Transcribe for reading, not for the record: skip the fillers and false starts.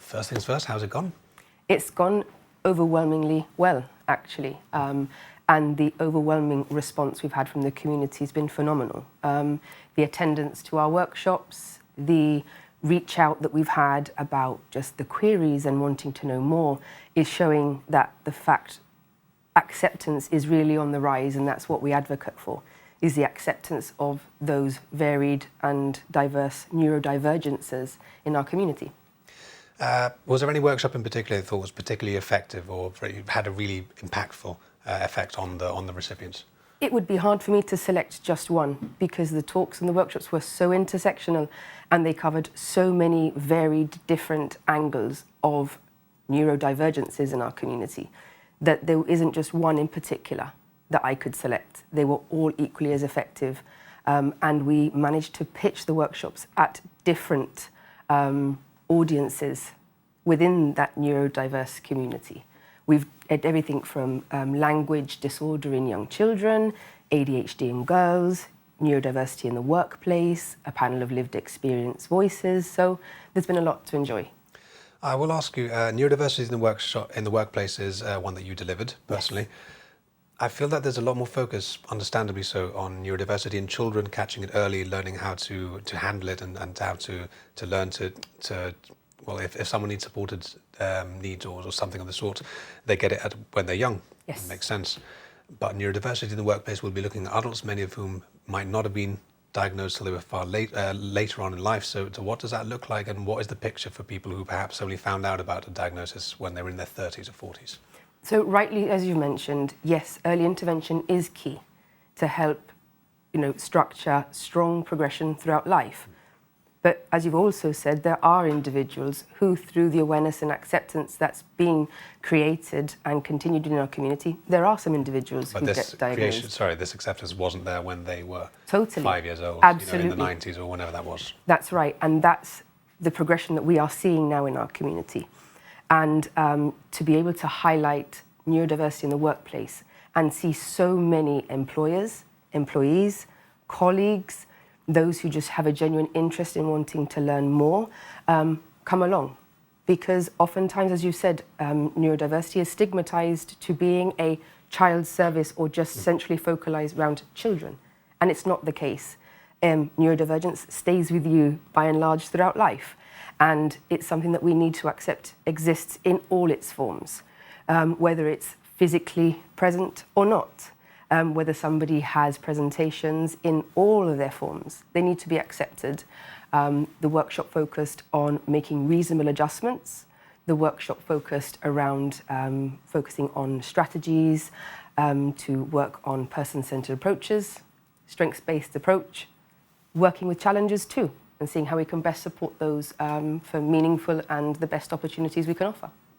First things first, how's it gone? It's gone overwhelmingly well, actually. And the overwhelming response we've had from the community has been phenomenal. The attendance to our workshops, the reach out that we've had about just the queries and wanting to know more is showing that the fact acceptance is really on the rise, and that's what we advocate for, is the acceptance of those varied and diverse neurodivergences in our community. Was there any workshop in particular you thought was particularly effective or had a really impactful effect on the recipients? It would be hard for me to select just one because the talks and the workshops were so intersectional and they covered so many varied different angles of neurodivergences in our community that there isn't just one in particular that I could select. They were all equally as effective, and we managed to pitch the workshops at different audiences within that neurodiverse community. We've had everything from language disorder in young children, ADHD in girls, neurodiversity in the workplace, a panel of lived experience voices. So there's been a lot to enjoy. I will ask you, neurodiversity in the workplace is one that you delivered personally. Yes. I feel that there's a lot more focus, understandably so, on neurodiversity in children, catching it early, learning how to handle it and how to learn to well, if someone needs supported needs or something of the sort, they get it when they're young. Yes. It makes sense. But neurodiversity in the workplace will be looking at adults, many of whom might not have been diagnosed till they were far later on in life. So what does that look like, and what is the picture for people who perhaps only found out about a diagnosis when they were in their 30s or 40s? So rightly, as you mentioned, yes, early intervention is key to help, structure strong progression throughout life. But as you've also said, there are individuals who, through the awareness and acceptance that's being created and continued in our community, there are some individuals who get diagnosed. This acceptance wasn't there when they were totally 5 years old, absolutely. In the 90s or whenever that was. That's right, and that's the progression that we are seeing now in our community. And to be able to highlight neurodiversity in the workplace and see so many employers, employees, colleagues, those who just have a genuine interest in wanting to learn more, come along. Because oftentimes, as you said, neurodiversity is stigmatized to being a child service or just centrally focalized around children. And it's not the case. Neurodivergence stays with you by and large throughout life. And it's something that we need to accept exists in all its forms, whether it's physically present or not. Whether somebody has presentations in all of their forms, they need to be accepted. The workshop focused on making reasonable adjustments. The workshop focused around focusing on strategies to work on person-centered approaches, strengths-based approach, working with challenges too, and seeing how we can best support those for meaningful and the best opportunities we can offer.